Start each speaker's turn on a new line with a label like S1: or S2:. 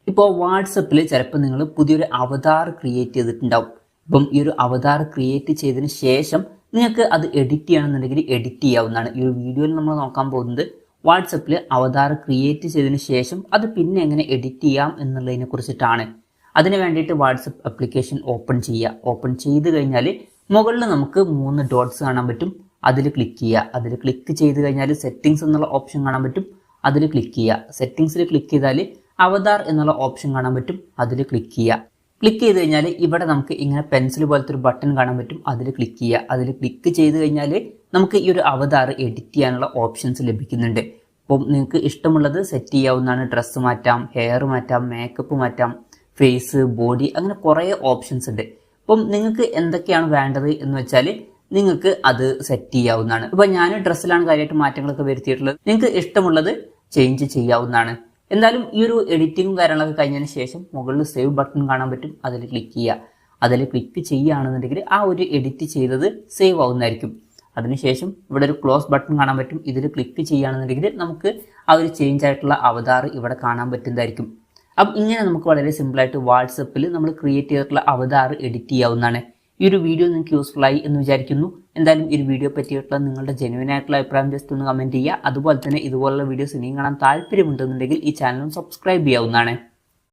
S1: ഇപ്പോൾ വാട്സപ്പിൽ ചിലപ്പോൾ നിങ്ങൾ പുതിയൊരു അവതാർ ക്രിയേറ്റ് ചെയ്തിട്ടുണ്ടാവും. ഇപ്പം ഈ ഒരു അവതാർ ക്രിയേറ്റ് ചെയ്തതിന് ശേഷം നിങ്ങൾക്ക് അത് എഡിറ്റ് ചെയ്യണമെന്നുണ്ടെങ്കിൽ എഡിറ്റ് ചെയ്യാവുന്നതാണ്. ഈ ഒരു വീഡിയോയിൽ നമ്മൾ നോക്കാൻ പോകുന്നത് വാട്സപ്പിൽ അവതാർ ക്രിയേറ്റ് ചെയ്തതിന് ശേഷം അത് പിന്നെ എങ്ങനെ എഡിറ്റ് ചെയ്യാം എന്നുള്ളതിനെ കുറിച്ചിട്ടാണ്. അതിന് വേണ്ടിയിട്ട് വാട്സപ്പ് ആപ്ലിക്കേഷൻ ഓപ്പൺ ചെയ്യുക. ഓപ്പൺ ചെയ്ത് കഴിഞ്ഞാൽ മുകളിൽ നമുക്ക് 3 ഡോട്ട്സ് കാണാൻ പറ്റും. അതിൽ ക്ലിക്ക് ചെയ്യുക. അതിൽ ക്ലിക്ക് ചെയ്ത് കഴിഞ്ഞാൽ സെറ്റിങ്സ് എന്നുള്ള ഓപ്ഷൻ കാണാൻ പറ്റും. അതിൽ ക്ലിക്ക് ചെയ്യുക. സെറ്റിങ്സിൽ ക്ലിക്ക് ചെയ്താൽ അവതാർ എന്നുള്ള ഓപ്ഷൻ കാണാൻ പറ്റും. അതിൽ ക്ലിക്ക് ചെയ്യുക. ക്ലിക്ക് ചെയ്ത് കഴിഞ്ഞാൽ ഇവിടെ നമുക്ക് ഇങ്ങനെ പെൻസിൽ പോലത്തെ ഒരു ബട്ടൺ കാണാൻ പറ്റും. അതിൽ ക്ലിക്ക് ചെയ്യുക. അതിൽ ക്ലിക്ക് ചെയ്ത് കഴിഞ്ഞാൽ നമുക്ക് ഈ ഒരു അവതാർ എഡിറ്റ് ചെയ്യാനുള്ള ഓപ്ഷൻസ് ലഭിക്കുന്നുണ്ട്. അപ്പം നിങ്ങൾക്ക് ഇഷ്ടമുള്ളത് സെറ്റ് ചെയ്യാവുന്നതാണ്. ഡ്രസ്സ് മാറ്റാം, ഹെയർ മാറ്റാം, മേക്കപ്പ് മാറ്റാം, ഫേസ്, ബോഡി, അങ്ങനെ കുറേ ഓപ്ഷൻസ് ഉണ്ട്. അപ്പം നിങ്ങൾക്ക് എന്തൊക്കെയാണ് വേണ്ടത് എന്ന് വെച്ചാൽ നിങ്ങൾക്ക് അത് സെറ്റ് ചെയ്യാവുന്നതാണ്. ഇപ്പം ഞാൻ ഡ്രസ്സിലാണ് കാര്യമായിട്ട് മാറ്റങ്ങളൊക്കെ വരുത്തിയിട്ടുള്ളത്. നിങ്ങൾക്ക് ഇഷ്ടമുള്ളത് ചേഞ്ച് ചെയ്യാവുന്നതാണ്. എന്തായാലും ഈ ഒരു എഡിറ്റിങ്ങും കാര്യങ്ങളൊക്കെ കഴിഞ്ഞതിന് ശേഷം മുകളിൽ സേവ് ബട്ടൺ കാണാൻ പറ്റും. അതിൽ ക്ലിക്ക് ചെയ്യുക. അതിൽ ക്ലിക്ക് ചെയ്യുകയാണെന്നുണ്ടെങ്കിൽ ആ ഒരു എഡിറ്റ് ചെയ്തത് സേവ് ആവുന്നതായിരിക്കും. അതിനുശേഷം ഇവിടെ ഒരു ക്ലോസ് ബട്ടൺ കാണാൻ പറ്റും. ഇതിൽ ക്ലിക്ക് ചെയ്യുകയാണെന്നുണ്ടെങ്കിൽ നമുക്ക് ആ ഒരു ചേഞ്ച് ആയിട്ടുള്ള അവതാർ ഇവിടെ കാണാൻ പറ്റുന്നതായിരിക്കും. അപ്പം ഇങ്ങനെ നമുക്ക് വളരെ സിമ്പിളായിട്ട് വാട്സപ്പിൽ നമ്മൾ ക്രിയേറ്റ് ചെയ്തിട്ടുള്ള അവതാർ എഡിറ്റ് ചെയ്യാവുന്നതാണ്. ഈ ഒരു വീഡിയോ നിങ്ങൾക്ക് യൂസ്ഫുൾ ആയി എന്ന് വിചാരിക്കുന്നു. എന്തായാലും ഈ ഒരു വീഡിയോ പറ്റിയിട്ടുള്ള നിങ്ങളുടെ ജെന്യുവൻ ആയിട്ടുള്ള അഭിപ്രായം ജസ്റ്റ് ഒന്ന് കമൻറ്റ് ചെയ്യുക. അതുപോലെ തന്നെ ഇതുപോലുള്ള വീഡിയോസ് ഇനിയും കാണാൻ താല്പര്യമുണ്ടെന്നുണ്ടെങ്കിൽ ഈ ചാനൽ സബ്സ്ക്രൈബ് ചെയ്യാവുന്നതാണ്.